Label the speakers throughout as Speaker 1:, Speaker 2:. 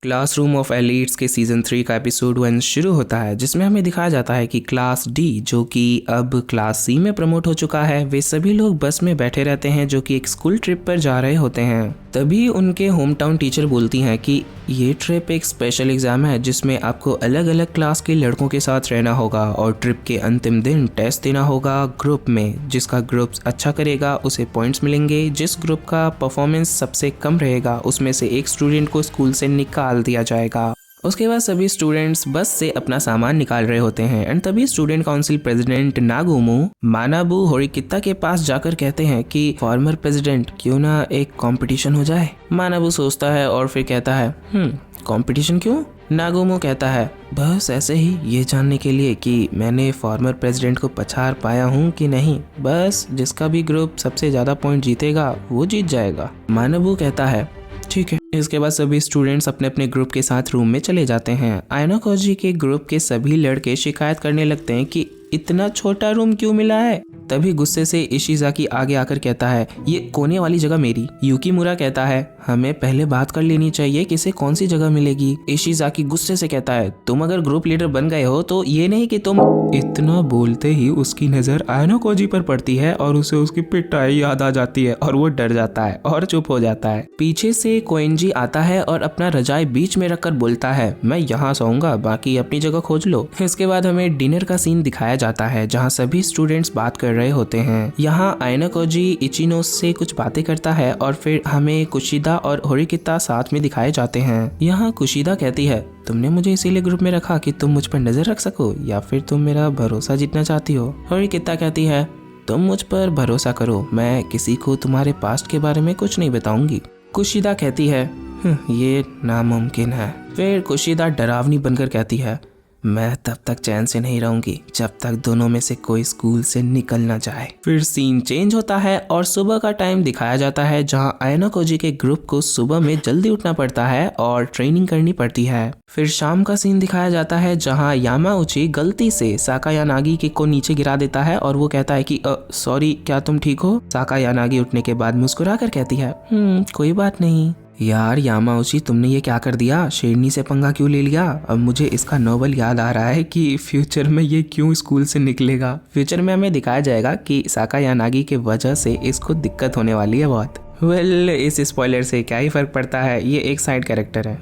Speaker 1: Classroom of elites के season 3 का episode 1 शुरू होता है, जिसमें हमें दिखाया जाता है कि क्लास डी, जो कि अब क्लास सी में प्रमोट हो चुका है, वे सभी लोग बस में बैठे रहते हैं जो कि एक स्कूल ट्रिप पर जा रहे होते हैं। तभी उनके होम टाउन टीचर बोलती हैं कि ये ट्रिप एक स्पेशल एग्जाम है जिसमें आपको अलग अलग क्लास के लड़कों के साथ रहना होगा और ट्रिप के अंतिम दिन टेस्ट देना होगा ग्रुप में। जिसका ग्रुप अच्छा करेगा उसे पॉइंट्स मिलेंगे, जिस ग्रुप का परफॉर्मेंस सबसे कम रहेगा उसमें से एक स्टूडेंट को स्कूल से निकाल दिया जाएगा। उसके बाद सभी स्टूडेंट्स बस से अपना सामान निकाल रहे होते हैं एंड तभी स्टूडेंट काउंसिल प्रेसिडेंट नागुमो मानाबू होरिकिता के पास जाकर कहते हैं कि फॉर्मर प्रेसिडेंट, क्यों ना एक कंपटीशन हो जाए। मानाबू सोचता है और फिर कहता है कंपटीशन क्यों? नागुमो कहता है बस ऐसे ही, ये जानने के लिए कि मैंने फॉर्मर प्रेसिडेंट को पछाड़ पाया हूँ कि नहीं। बस जिसका भी ग्रुप सबसे ज्यादा पॉइंट जीतेगा वो जीत जाएगा। मानाबू कहता है ठीक है। इसके बाद सभी स्टूडेंट्स अपने अपने ग्रुप के साथ रूम में चले जाते हैं। आयनोकोजी के ग्रुप के सभी लड़के शिकायत करने लगते हैं कि इतना छोटा रूम क्यों मिला है। तभी गुस्से से इशिज़ाकी आगे आकर कहता है ये कोने वाली जगह मेरी। युकीमुरा कहता है हमें पहले बात कर लेनी चाहिए किसे कौन सी जगह मिलेगी। इशिज़ाकी गुस्से से कहता है तुम अगर ग्रुप लीडर बन गए हो तो ये नहीं कि तुम। इतना बोलते ही उसकी नजर आयनोकोजी पर पड़ती है और उसे उसकी पिटाई याद आ जाती है और वो डर जाता है और चुप हो जाता है। पीछे से कोएंजी आता है और अपना रजाई बीच में रखकर बोलता है मैं यहाँ सोऊंगा, बाकी अपनी जगह खोज लो। इसके बाद हमें डिनर का सीन दिखाया जाता है जहाँ सभी स्टूडेंट्स बात कर रहे होते हैं। यहाँ आयनोकोजी इचिनो से कुछ बातें करता है और फिर हमें कुशिदा और होरिकिता साथ में दिखाए जाते हैं। यहाँ कुशिदा कहती है तुमने मुझे इसीलिए ग्रुप में रखा कि तुम मुझ पर नजर रख सको या फिर तुम मेरा भरोसा जीतना चाहती हो। होरिकिता कहती है तुम मुझ पर भरोसा करो, मैं किसी को तुम्हारे पास्ट के बारे में कुछ नहीं बताऊंगी। कुशिदा कहती है ये नामुमकिन है। फिर कुशिदा डरावनी बनकर कहती है मैं तब तक चैन से नहीं रहूंगी जब तक दोनों में से कोई स्कूल से निकल ना जाए। फिर सीन चेंज होता है और सुबह का टाइम दिखाया जाता है जहां आयनोकोजी के ग्रुप को सुबह में जल्दी उठना पड़ता है और ट्रेनिंग करनी पड़ती है। फिर शाम का सीन दिखाया जाता है जहां यामाउची गलती से साकायानागी को नीचे गिरा देता है और वो कहता है कि सॉरी, क्या तुम ठीक हो? साकायानागी उठने के बाद मुस्कुरा कर कहती है कोई बात नहीं। यार यामाउची, तुमने ये क्या कर दिया? शेरनी से पंगा क्यों ले लिया? अब मुझे इसका नोवेल याद आ रहा है कि फ्यूचर में ये क्यों स्कूल से निकलेगा। फ्यूचर में हमें दिखाया जाएगा कि साकायानागी के वजह से इसको दिक्कत होने वाली है बहुत। इस स्पॉइलर से क्या ही फर्क पड़ता है, ये एक साइड कैरेक्टर है,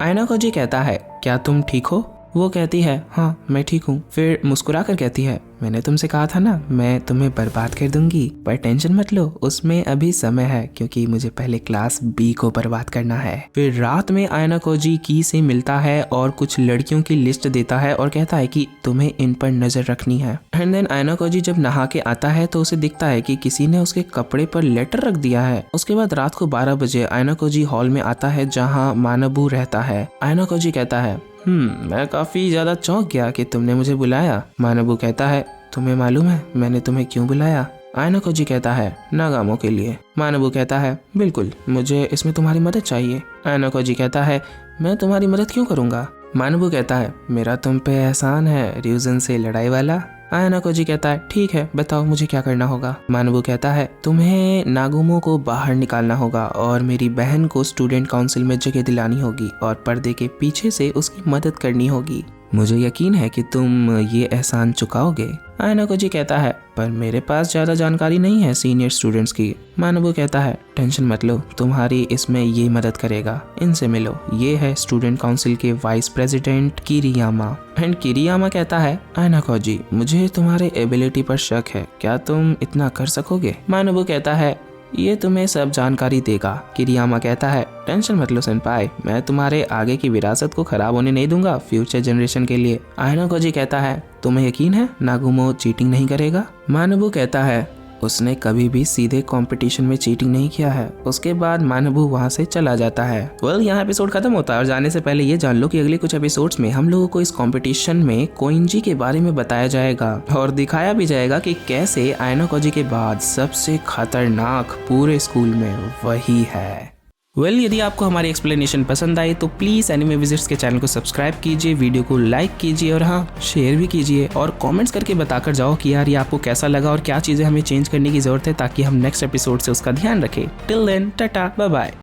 Speaker 1: आयनोकोजी कहता है क्या तुम ठीक हो? वो कहती है हाँ मैं ठीक हूँ। फिर मुस्कुरा कर कहती है मैंने तुमसे कहा था ना मैं तुम्हें बर्बाद कर दूंगी, पर टेंशन मत लो, उसमें अभी समय है क्योंकि मुझे पहले क्लास बी को बर्बाद करना है। फिर रात में आयनोकोजी की से मिलता है और कुछ लड़कियों की लिस्ट देता है और कहता है कि तुम्हें इन पर नजर रखनी है। एंड देन आयनोकोजी जब नहा के आता है तो उसे दिखता है कि किसी ने उसके कपड़े पर लेटर रख दिया है। उसके बाद रात को 12 बजे आयनोकोजी हॉल में आता है जहाँ मानाबू रहता है। आयनोकोजी कहता है मैं काफी ज्यादा चौंक गया कि तुमने मुझे बुलाया। मानाबू कहता है तुम्हें मालूम है मैंने तुम्हें क्यों बुलाया? आयनोकोजी कहता है नागामो के लिए। मानाबू कहता है बिल्कुल, मुझे इसमें तुम्हारी मदद चाहिए। आयनोकोजी कहता है मैं तुम्हारी मदद क्यों करूंगा? मानाबू कहता है मेरा तुम पे एहसान है, र्यूजन से लड़ाई वाला। आयनोकोजी कहता है ठीक है बताओ मुझे क्या करना होगा। मानाबू कहता है तुम्हें नागुमो को बाहर निकालना होगा और मेरी बहन को स्टूडेंट काउंसिल में जगह दिलानी होगी और पर्दे के पीछे से उसकी मदद करनी होगी। मुझे यकीन है कि तुम ये एहसान चुकाओगे। आयनोकोजी कहता है पर मेरे पास ज्यादा जानकारी नहीं है सीनियर स्टूडेंट्स की। मानाबू कहता है टेंशन मत लो, तुम्हारी इसमें ये मदद करेगा, इनसे मिलो, ये है स्टूडेंट काउंसिल के वाइस प्रेसिडेंट किरियामा। एंड किरियामा कहता है आयनोकोजी मुझे तुम्हारे एबिलिटी पर शक है, क्या तुम इतना कर सकोगे? मानाबू कहता है ये तुम्हें सब जानकारी देगा। किरियामा कहता है टेंशन मत लो सेनपाई, मैं तुम्हारे आगे की विरासत को खराब होने नहीं दूंगा फ्यूचर जनरेशन के लिए। आयनोकोजी कहता है तुम्हें यकीन है नागुमो चीटिंग नहीं करेगा? मानाबू कहता है उसने कभी भी सीधे कंपटीशन में चीटिंग नहीं किया है। उसके बाद मानाबू वहां से चला जाता है। यहाँ एपिसोड खत्म होता है और जाने से पहले ये जान लो कि अगले कुछ एपिसोड्स में हम लोगों को इस कंपटीशन में कोएंजी के बारे में बताया जाएगा और दिखाया भी जाएगा कि कैसे आयनोकोजी के बाद सबसे खतरनाक पूरे स्कूल में वही है। यदि आपको हमारी एक्सप्लेनेशन पसंद आई तो प्लीज़ एनिमे विजिट्स के चैनल को सब्सक्राइब कीजिए, वीडियो को लाइक कीजिए और हाँ शेयर भी कीजिए और कमेंट्स करके बताकर जाओ कि यार ये आपको कैसा लगा और क्या चीज़ें हमें चेंज करने की ज़रूरत है ताकि हम नेक्स्ट एपिसोड से उसका ध्यान रखें। Till then tata bye bye.